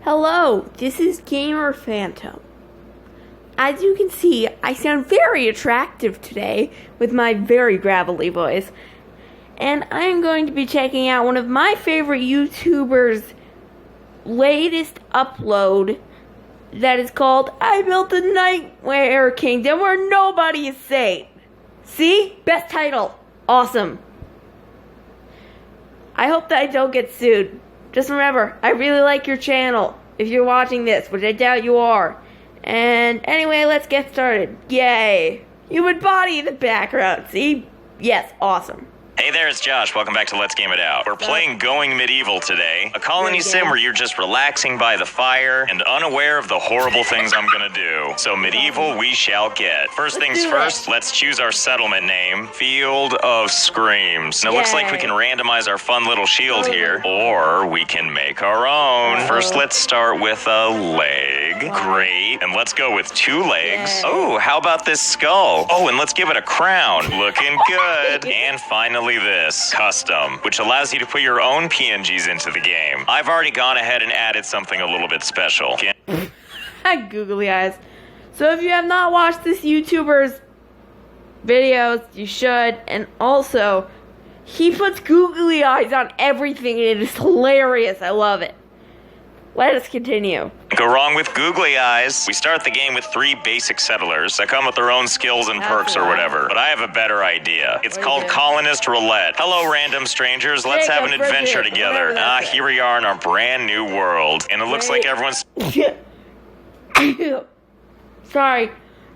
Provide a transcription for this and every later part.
Hello, this is Gamer Phantom. As you can see, I sound very attractive today with my very gravelly voice. And I am going to be checking out one of my favorite YouTubers' latest upload that is called I Built a Nightmare Kingdom Where Nobody is Safe. See? Best title. Awesome. I hope that I don't get sued. Just remember, I really like your channel, if you're watching this, which I doubt you are. And anyway, let's get started. Yay! Human body in the background, see? Yes, awesome. Hey there, it's Josh. Welcome back to Let's Game It Out. We're playing Going Medieval today, a colony sim where you're just relaxing by the fire and unaware of the horrible things I'm gonna do. So medieval we shall get. First things first, let's choose our settlement name, Field of Screams. Now it looks like we can randomize our fun little shield here, or we can make our own. First, let's start with a leg. Great. And let's go with 2 legs. Oh, how about this skull? Oh, and let's give it a crown. Looking good. And finally this, custom, which allows you to put your own PNGs into the game. I've already gone ahead and added something a little bit special. Googly eyes. So if you have not watched this YouTuber's videos, you should. And also, he puts googly eyes on everything and it is hilarious. I love it. Let us continue. Go wrong with googly eyes. We start the game with 3 basic settlers that come with their own skills and perks or whatever. But I have a better idea. It's called Colonist Roulette. Hello, random strangers. Let's have an adventure together. Here we are in our brand new world. And it looks like everyone's... Sorry.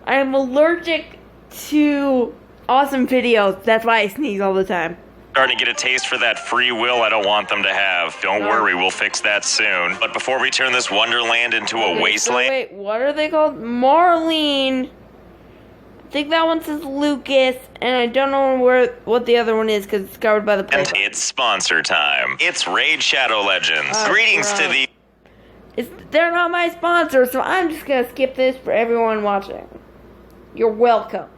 I am allergic to awesome videos. That's why I sneeze all the time. Starting to get a taste for that free will I don't want them to have. Don't worry, we'll fix that soon. But before we turn this wonderland into a wasteland... So wait, what are they called? Marlene. I think that one says Lucas, and I don't know what the other one is because it's covered by the play. And it's sponsor time. It's Raid Shadow Legends. Greetings to the... They're not my sponsor, so I'm just going to skip this for everyone watching. You're welcome.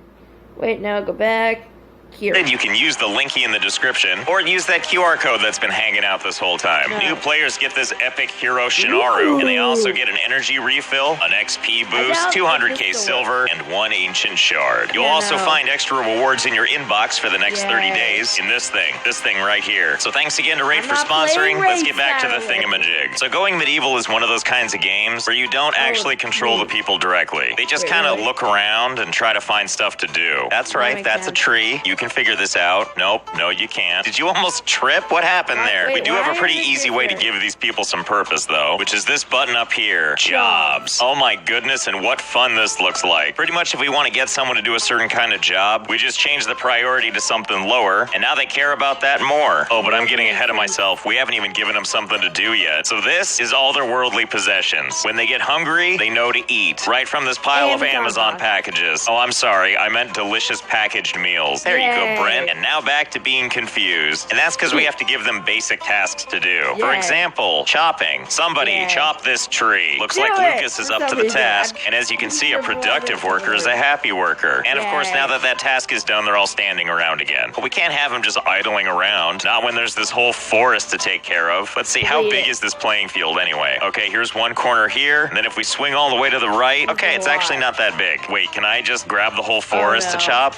Wait, now go back. Here. Then you can use the linky in the description, or use that QR code that's been hanging out this whole time. New players get this epic hero Shinaru, and they also get an energy refill, an XP boost, 200k silver, and 1 ancient shard. You'll also find extra rewards in your inbox for the next 30 days in this thing right here. So thanks again to Raid for sponsoring. Let's get back to the thingamajig. So Going Medieval is one of those kinds of games where you don't actually control the people directly. They just kind of look around and try to find stuff to do. That's right, that's a tree. You can figure this out. Nope, no you can't. Did you almost trip? What happened there? We do have a pretty easy way to give these people some purpose though, which is this button up here, Jobs. Oh my goodness, and what fun this looks like. Pretty much if we want to get someone to do a certain kind of job, we just change the priority to something lower, and now they care about that more. Oh, but I'm getting ahead of myself. We haven't even given them something to do yet. So this is all their worldly possessions. When they get hungry, they know to eat. Right from this pile of Amazon packages. Oh, I'm sorry, I meant delicious packaged meals. There you go, Brent. And now back to being confused. And that's because we have to give them basic tasks to do. For example, chopping. Somebody chop this tree. Looks like Lucas is up to the task. And as you can see, a productive worker is a happy worker. And of course, now that task is done, they're all standing around again. But we can't have them just idling around. Not when there's this whole forest to take care of. Let's see, how big is this playing field anyway? Okay, here's one corner here. And then if we swing all the way to the right, okay, it's actually not that big. Wait, can I just grab the whole forest to chop?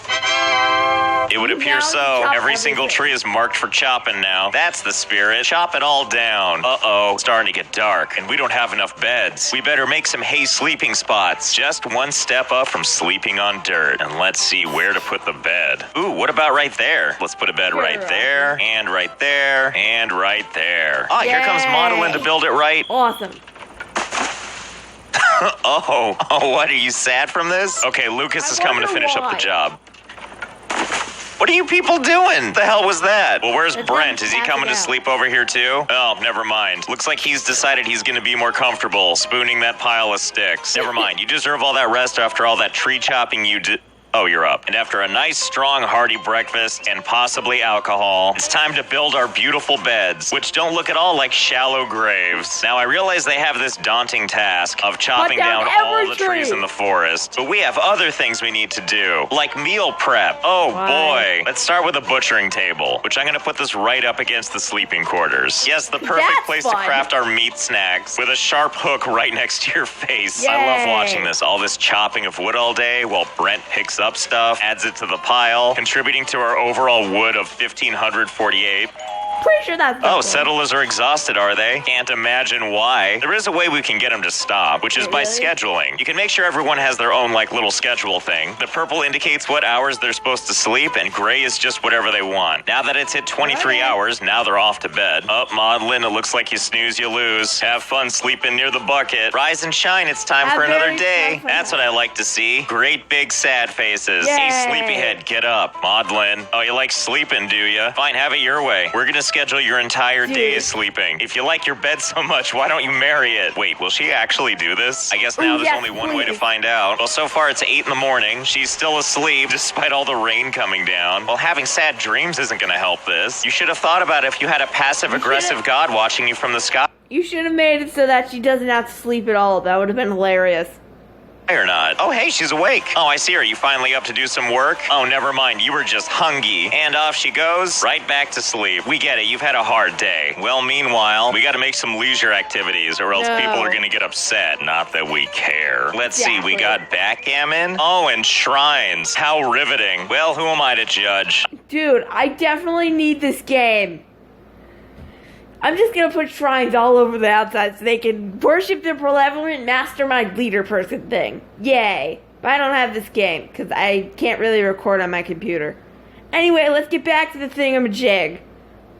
It would appear so. Every single tree is marked for chopping now. That's the spirit. Chop it all down. Uh-oh, starting to get dark, and we don't have enough beds. We better make some hay sleeping spots. Just one step up from sleeping on dirt. And let's see where to put the bed. Ooh, what about right there? Let's put a bed right there, and right there, and right there. Ah, here comes Modelin to build it right. Awesome. Oh, what, are you sad from this? Okay, Lucas is coming to finish up the job. What are you people doing? The hell was that? Well, where's Brent? Is he coming to sleep over here too? Oh, never mind. Looks like he's decided he's gonna be more comfortable spooning that pile of sticks. Never mind. You deserve all that rest after all that tree chopping you did. Oh, you're up. And after a nice, strong, hearty breakfast and possibly alcohol, it's time to build our beautiful beds, which don't look at all like shallow graves. Now, I realize they have this daunting task of chopping down all the trees in the forest, but we have other things we need to do, like meal prep. Oh, boy. Let's start with a butchering table, which I'm going to put this right up against the sleeping quarters. Yes, the perfect place to craft our meat snacks with a sharp hook right next to your face. I love watching this, all this chopping of wood all day while Brent picks up stuff, adds it to the pile, contributing to our overall wood of 1,548. Pretty sure that's Oh, settlers are exhausted, are they? Can't imagine why. There is a way we can get them to stop, which is by scheduling. You can make sure everyone has their own, little schedule thing. The purple indicates what hours they're supposed to sleep, and gray is just whatever they want. Now that it's hit 23 hours, now they're off to bed. Oh, Maudlin, it looks like you snooze, you lose. Have fun sleeping near the bucket. Rise and shine, it's time for another day. That's what I like to see. Great big sad faces. Yay. Hey, sleepyhead, get up. Maudlin. Oh, you like sleeping, do you? Fine, have it your way. We're gonna schedule your entire day of sleeping. If you like your bed so much, why don't you marry it? Wait, will she actually do this? I guess now there's only one way to find out. Well, so far it's 8 in the morning. She's still asleep despite all the rain coming down. Well, having sad dreams isn't gonna help this. You should have thought about if you had a passive-aggressive god watching you from the sky. You should have made it so that she doesn't have to sleep at all. That would have been hilarious. Or not. Oh, hey, she's awake. Oh, I see her. You finally up to do some work? Oh, never mind. You were just hungry. And off she goes, right back to sleep. We get it. You've had a hard day. Well, meanwhile, we got to make some leisure activities or else people are going to get upset. Not that we care. Let's see. We got backgammon. Oh, and shrines. How riveting. Well, who am I to judge? Dude, I definitely need this game. I'm just gonna put shrines all over the outside so they can worship the malevolent mastermind leader person thing. Yay. But I don't have this game, because I can't really record on my computer. Anyway, let's get back to the thingamajig.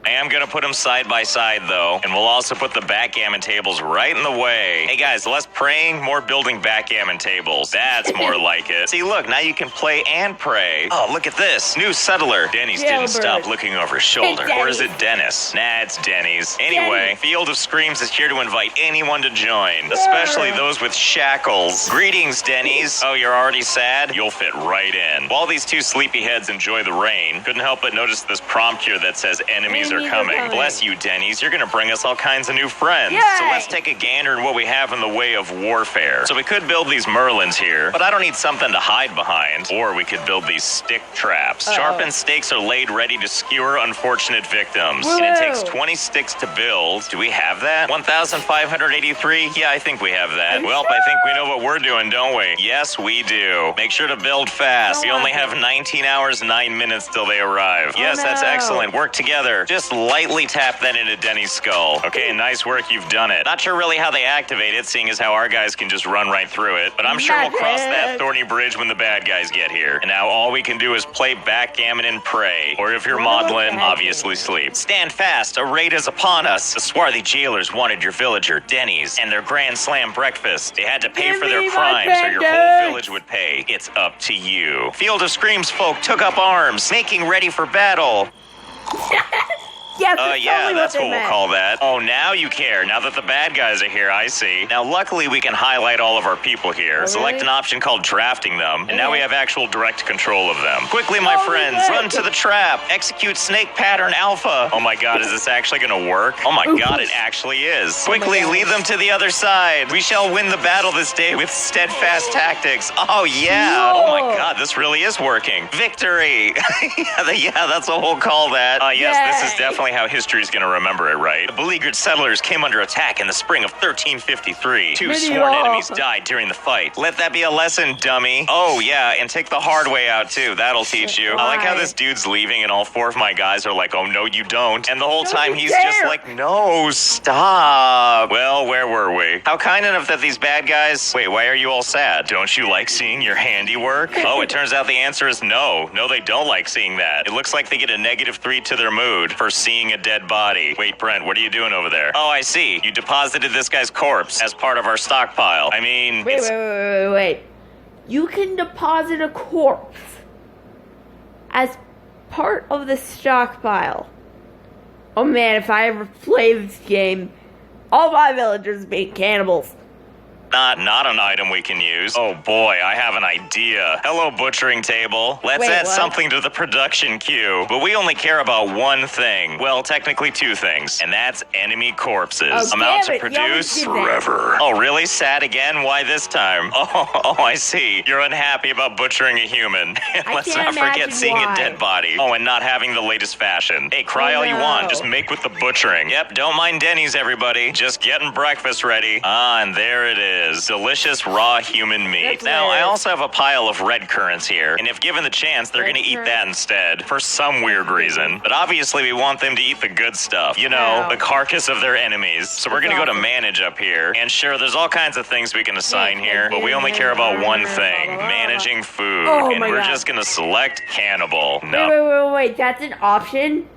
I am going to put them side by side, though, and we'll also put the backgammon tables right in the way. Hey, guys, less praying, more building backgammon tables. That's more like it. See, look, now you can play and pray. Oh, look at this. New settler. Denny's didn't stop looking over his shoulder. Or is it Dennis? Nah, it's Denny's. Anyway, Field of Screams is here to invite anyone to join, especially those with shackles. Greetings, Denny's. Oh, you're already sad? You'll fit right in. While these two sleepyheads enjoy the rain, couldn't help but notice this prompt here that says enemies are coming. Bless you, Denny's. You're going to bring us all kinds of new friends. Yay! So let's take a gander at what we have in the way of warfare. So we could build these Merlins here, but I don't need something to hide behind. Or we could build these stick traps. Sharpened stakes are laid ready to skewer unfortunate victims. And it takes 20 sticks to build. Do we have that? 1,583? Yeah, I think we have that. Well, I think we know what we're doing, don't we? Yes, we do. Make sure to build fast. We only have 19 hours, 9 minutes till they arrive. Yes, that's excellent. Work together. Just lightly tap that into Denny's skull. Okay, nice work, you've done it. Not sure really how they activate it, seeing as how our guys can just run right through it, but I'm sure we'll cross that thorny bridge when the bad guys get here. And now all we can do is play backgammon and pray. Or if you're Maudlin, obviously sleep. Stand fast, a raid is upon us. The swarthy jailers wanted your villager, Denny's, and their grand slam breakfast. They had to pay for their crimes, or your whole village would pay. It's up to you. Field of Screams folk took up arms, making ready for battle. Yes, yeah, that's what we'll call that. Oh, now you care. Now that the bad guys are here, I see. Now, luckily, we can highlight all of our people here. Select an option called drafting them, and now we have actual direct control of them. Quickly, my friends, run to the trap. Execute snake pattern alpha. Oh my god, is this actually gonna work? Oh my god, it actually is. Quickly, lead them to the other side. We shall win the battle this day with steadfast tactics. Oh yeah. Oh my god, this really is working. Victory. Yeah, that's what we'll call that. Yes, this is definitely how history is going to remember it, right? The beleaguered settlers came under attack in the spring of 1353. Two sworn enemies died during the fight. Let that be a lesson, dummy. Oh, yeah, and take the hard way out, too. That'll teach you. I like how this dude's leaving and all four of my guys are like, oh, no, you don't. And the whole time he's just like, no, stop. Well, where were we? How kind enough that these bad guys... Wait, why are you all sad? Don't you like seeing your handiwork? Oh, it turns out the answer is no. No, they don't like seeing that. It looks like they get a -3 to their mood for seeing a dead body. Wait, Brent, what are you doing over there? Oh, I see. You deposited this guy's corpse as part of our stockpile. I mean... Wait. You can deposit a corpse as part of the stockpile. Oh man, if I ever play this game, all my villagers be cannibals. Not an item we can use. Oh boy, I have an idea. Hello, butchering table. Let's Wait, add what? something to the production queue. But we only care about one thing. Well, technically two things. And that's enemy corpses. Oh, Amount to damn it, you always produce did that. forever. Oh, really? Sad again? Why this time? Oh, I see. You're unhappy about butchering a human. Let's can't not forget imagine seeing why. a dead body. Oh, and not having the latest fashion. Hey, cry Oh, all you want. no. Just make with the butchering. Yep, don't mind Denny's, everybody. Just getting breakfast ready. Ah, and there it is. Delicious raw human meat. That's Now, I weird. also have a pile of red currants here, and if given the chance, they're Red gonna eat currants. that instead, for some weird reason. But obviously, we want them to eat the good stuff. You know, Wow. the carcass of their enemies. So we're That's gonna go to awesome. manage up here, and sure, there's all kinds of things we can assign Yeah, here, but we only care about one thing, blah, blah, blah. managing food. Oh And my we're God. just gonna select cannibal. Wait, No. wait, that's an option?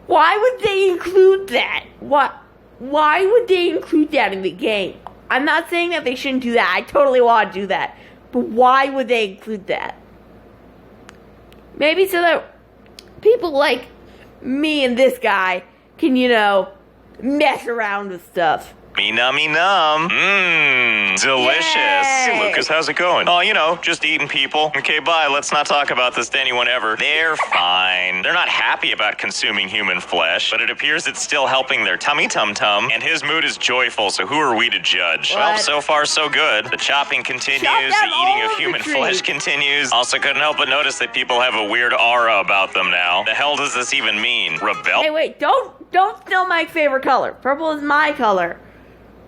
Why would they include that? What? Why would they include that in the game? I'm not saying that they shouldn't do that. I totally want to do that. But why would they include that? Maybe so that people like me and this guy can, mess around with stuff. Me nummy num. Mmm, delicious. Yay. Hey, Lucas, how's it going? Oh, just eating people. Okay, bye. Let's not talk about this to anyone ever. They're fine. They're not happy about consuming human flesh, but it appears it's still helping their tummy tum-tum, and his mood is joyful, so who are we to judge? Well, What? so far, so good. The chopping continues, Chop the down eating all of of the human trees. flesh continues. Also couldn't help but notice that people have a weird aura about them now. The hell does this even mean? Rebel? Hey, wait, don't steal my favorite color. Purple is my color.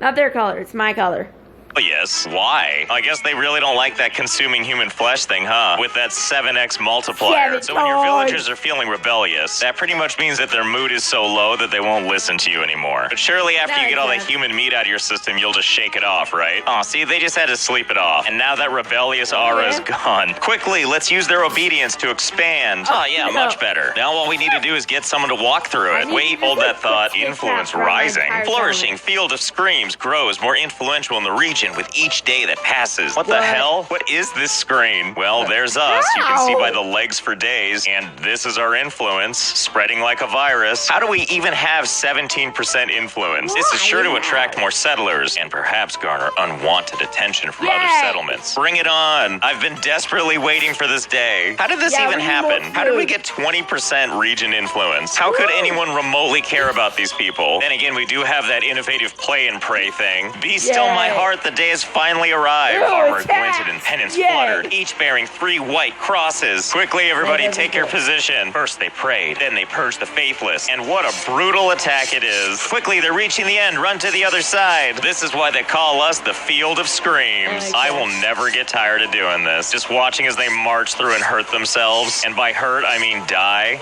Not their color, it's my color. Yes. Why? I guess they really don't like that consuming human flesh thing, huh? With that 7x multiplier. So when your Sabotage. villagers are feeling rebellious, that pretty much means that their mood is so low that they won't listen to you anymore. But surely after you get all that Exactly. human meat out of your system, you'll just shake it off, right? Oh, see, they just had to sleep it off. And now that rebellious aura is Yeah. gone. Quickly, let's use their obedience to expand. Oh, yeah, no. much better. Now all we need to do is get someone to walk through I it. need Wait, to hold that just thought. fix Influence that for my rising. entire Flourishing Field of Screams grows more influential in the region with each day that passes. What the What? hell? What is this screen? Well, there's us. You can see How? by the legs for days. And this is our influence, spreading like a virus. How do we even have 17% influence? This is sure to Why? attract more settlers and perhaps garner unwanted attention from other Yay. settlements. Bring it on. I've been desperately waiting for this day. How did this Yeah, even we need more happen? How did we food. get 20% region influence? How could Woo. anyone remotely care about these people? Then again, we do have that innovative play and pray thing. Be still my Yay. heart, the day has finally arrived. Ew, Armor attack. glinted and pennants Yay. fluttered, each bearing 3 white crosses. Quickly, everybody, That take your doesn't position. First they prayed, then they purged the faithless. And what a brutal attack it is. Quickly, they're reaching the end. Run to the other side. This is why they call us the Field of Screams. Oh my I will gosh. never get tired of doing this. Just watching as they march through and hurt themselves. And by hurt, I mean die.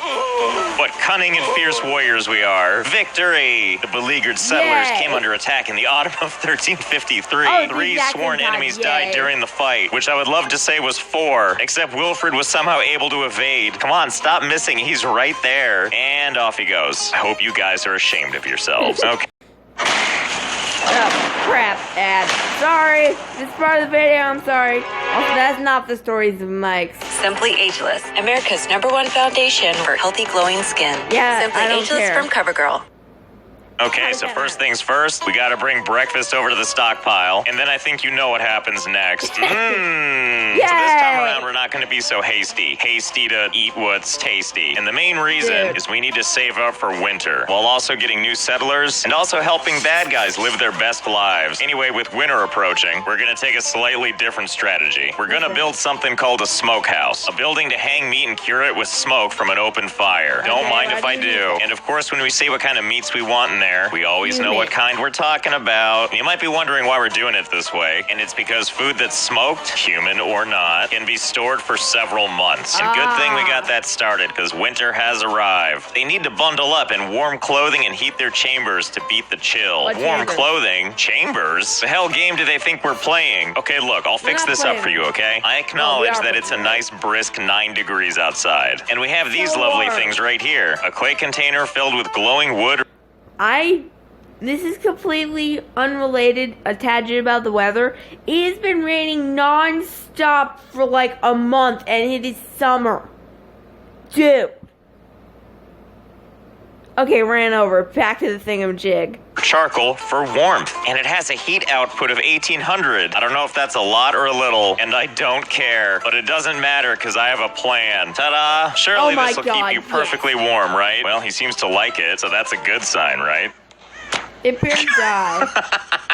What cunning and fierce warriors we are. Victory! The beleaguered settlers Yay. came under attack in the autumn of 1353. Oh, the 3 exact sworn same time. enemies Yay. died during the fight, which I would love to say was 4, except Wilfred was somehow able to evade. Come on, stop missing. He's right there. And off he goes. I hope you guys are ashamed of yourselves. Okay. Oh, crap, Dad. Sorry. This is part of the video, I'm sorry. Also, that's not the stories of Mike's. Simply Ageless, America's #1 foundation for healthy glowing skin. Yeah, Simply I don't Ageless care. from CoverGirl. Okay, so first things first, we gotta bring breakfast over to the stockpile, and then I think you know what happens next. Mmm. So this time Yay. around, we're not gonna be so hasty. Hasty to eat what's tasty. And the main reason Dude. is we need to save up for winter, while also getting new settlers, and also helping bad guys live their best lives. Anyway, with winter approaching, we're gonna take a slightly different strategy. We're gonna build something called a smokehouse, a building to hang meat and cure it with smoke from an open fire. Don't Okay, mind what if I do you do. need? And of course, when we say what kind of meats we want in there, we always You know what meat. kind we're talking about. You might be wondering why we're doing it this way, and it's because food that's smoked, human or not, can be stored for several months. And good thing we got that started, because winter has arrived. They need to bundle up in warm clothing and heat their chambers to beat the chill. What Warm chambers? clothing? Chambers? The hell game do they think we're playing? Okay, look, I'll fix not this up playing. for you, okay? I acknowledge are that it's a playing. nice brisk 9 degrees outside. And we have these So lovely warm. things right here. A clay container filled with glowing wood. This is completely unrelated, a tangent about the weather. It has been raining non-stop for like a month, and it is summer. Dude. Okay, ran over. Back to the thingamajig. charcoal for warmth. And it has a heat output of 1800. I don't know if that's a lot or a little, and I don't care. But it doesn't matter because I have a plan. Ta-da! Surely this will keep you perfectly warm, right? Well, he seems to like it, so that's a good sign, right? It better die.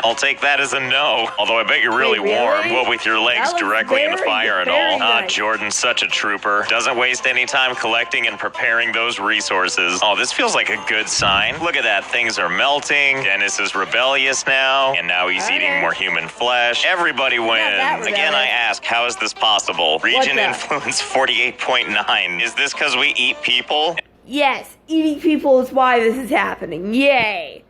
I'll take that as a no. Although I bet you're really warm. What with your legs directly in the fire and all. Nice. Jordan's such a trooper. Doesn't waste any time collecting and preparing those resources. Oh, this feels like a good sign. Look at that. Things are melting. Dennis is rebellious now. And now he's eating more human flesh. Everybody wins. Again, I ask, how is this possible? Region influence 48.9. Is this because we eat people? Yes, eating people is why this is happening. Yay.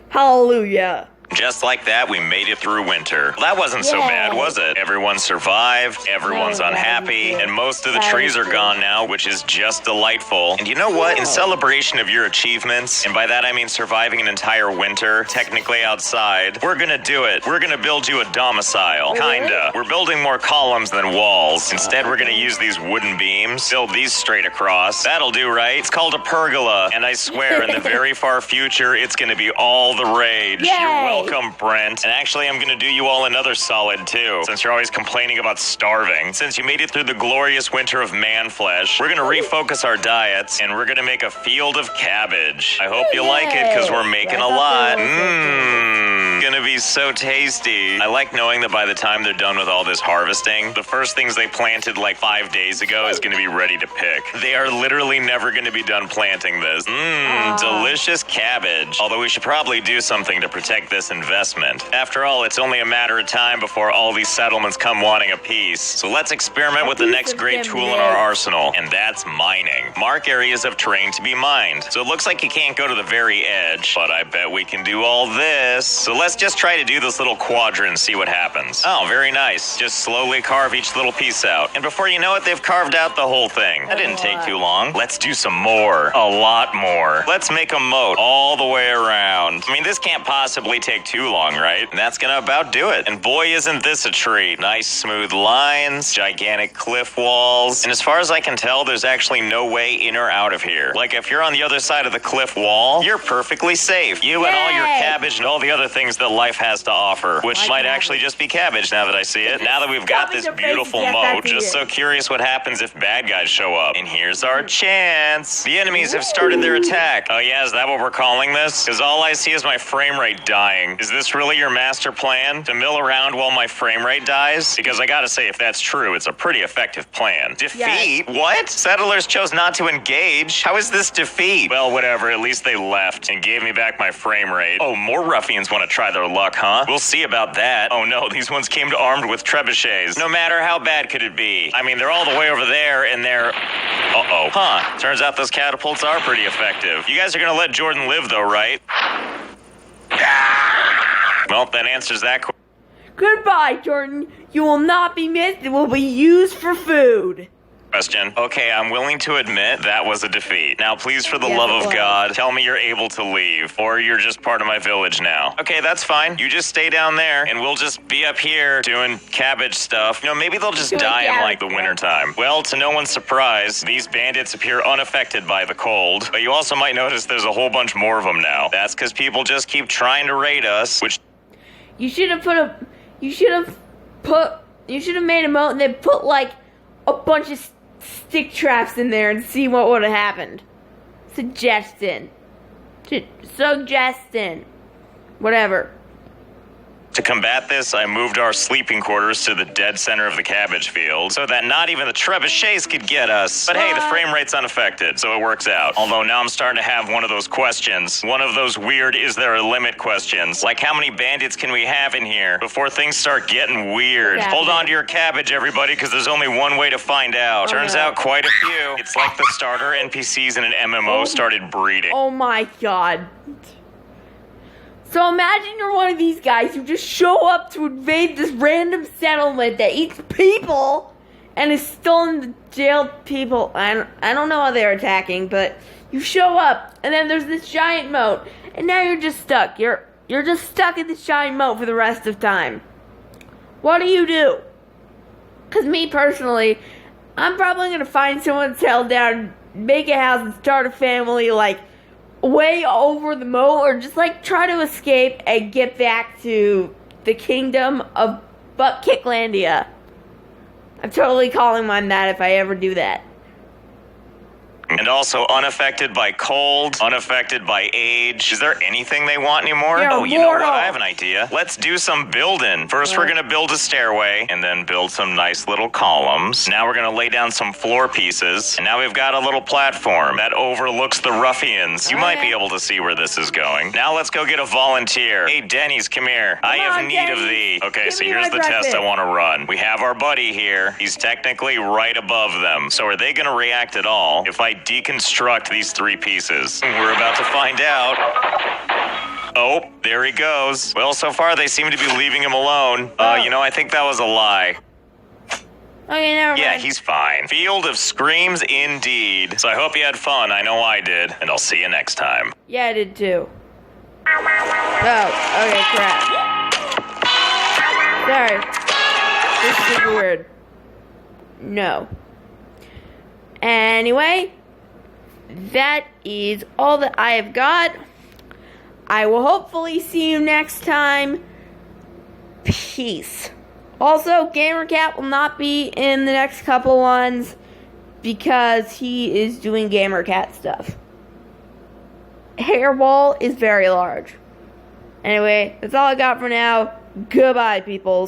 Hallelujah. Just like that, we made it through winter. That wasn't so bad, was it? Everyone survived, everyone's unhappy, and most of the trees are gone now, which is just delightful. And you know what? In celebration of your achievements, and by that I mean surviving an entire winter, technically outside, we're gonna do it. We're gonna build you a domicile. Kinda. We're building more columns than walls. Instead, we're gonna use these wooden beams, build these straight across. That'll do, right? It's called a pergola, and I swear, in the very far future, it's gonna be all the rage. You're welcome, Brent. And actually, I'm gonna do you all another solid, too, since you're always complaining about starving. Since you made it through the glorious winter of man flesh, we're gonna refocus our diets, and we're gonna make a field of cabbage. I hope you like it, because we're making a lot. Gonna be so tasty. I like knowing that by the time they're done with all this harvesting, the first things they planted like 5 days ago is gonna be ready to pick. They are literally never gonna be done planting this. Delicious cabbage. Although we should probably do something to protect this investment. After all, it's only a matter of time before all these settlements come wanting a piece. So let's experiment with the next great tool in our arsenal, and that's mining. Mark areas of terrain to be mined. So it looks like you can't go to the very edge, but I bet we can do all this. So let's just try to do this little quadrant and see what happens. Oh, very nice. Just slowly carve each little piece out. And before you know it, they've carved out the whole thing. That didn't take too long. Let's do some more. A lot more. Let's make a moat all the way around. I mean, this can't possibly take too long, right? And that's gonna about do it. And boy, isn't this a treat. Nice smooth lines, gigantic cliff walls. And as far as I can tell, there's actually no way in or out of here. Like, if you're on the other side of the cliff wall, you're perfectly safe. You and all your cabbage and all the other things that life has to offer, which might actually just be cabbage now that I see it. Now that we've got this beautiful moat, just so curious what happens if bad guys show up. And here's our chance. The enemies have started their attack. Oh yeah, is that what we're calling this? Because all I see is my frame rate dying. Is this really your master plan? To mill around while my frame rate dies? Because I gotta say, if that's true, it's a pretty effective plan. Defeat? What? Settlers chose not to engage? How is this defeat? Well, whatever, at least they left and gave me back my frame rate. Oh, more ruffians want to try their luck, huh? We'll see about that. Oh no, these ones came armed with trebuchets. No matter how bad could it be? I mean, they're all the way over there and they're... Uh-oh. Huh. Turns out those catapults are pretty effective. You guys are gonna let Jordan live though, right? Well, that answers that question. Goodbye, Jordan. You will not be missed. It will be used for food. Okay, I'm willing to admit that was a defeat. Now, please, for the love of God, tell me you're able to leave, or you're just part of my village now. Okay, that's fine. You just stay down there, and we'll just be up here doing cabbage stuff. You know, maybe they'll just die in, like, the wintertime. Well, to no one's surprise, these bandits appear unaffected by the cold, but you also might notice there's a whole bunch more of them now. That's because people just keep trying to raid us, which... You should have made a moat and then put, like, a bunch of stick traps in there and see what would have happened. Suggestion. Whatever. To combat this, I moved our sleeping quarters to the dead center of the cabbage field so that not even the trebuchets could get us. But hey, the frame rate's unaffected, so it works out. Although now I'm starting to have one of those questions. One of those weird is there a limit questions. Like, how many bandits can we have in here before things start getting weird? Hold on to your cabbage, everybody, because there's only one way to find out. Turns out quite a few. It's like the starter NPCs in an MMO started breeding. Oh my god. So imagine you're one of these guys who just show up to invade this random settlement that eats people and is still in the jailed people. I don't know how they're attacking, but you show up and then there's this giant moat and now you're just stuck. You're just stuck in this giant moat for the rest of time. What do? Because me personally, I'm probably going to find someone to settle down, make a house and start a family like way over the moat, or just like try to escape and get back to the kingdom of Butt Kicklandia. I'm totally calling mine that if I ever do that. And also unaffected by cold, unaffected by age. Is there anything they want anymore? They're Oh, you know what? immortal. I have an idea. Let's do some building. First, we're gonna build a stairway, and then build some nice little columns. Now we're gonna lay down some floor pieces. And now we've got a little platform that overlooks the ruffians. You might be able to see where this is going. Now let's go get a volunteer. Hey, Denny's, come here. I have on, need of Denny's. thee. Okay, Give so me here's my the test I breakfast. want to run. We have our buddy here. He's technically right above them. So are they gonna react at all if I deconstruct these three pieces? We're about to find out. Oh, there he goes. Well, so far they seem to be leaving him alone. I think that was a lie. Okay, never mind. Yeah, he's fine. Field of Screams indeed. So I hope you had fun. I know I did. And I'll see you next time. Yeah, I did too. Oh, okay, crap. Sorry. This is super weird. No. Anyway, that is all that I have got. I will hopefully see you next time. Peace. Also, GamerCat will not be in the next couple ones because he is doing GamerCat stuff. Hairball is very large. Anyway, that's all I got for now. Goodbye, peoples.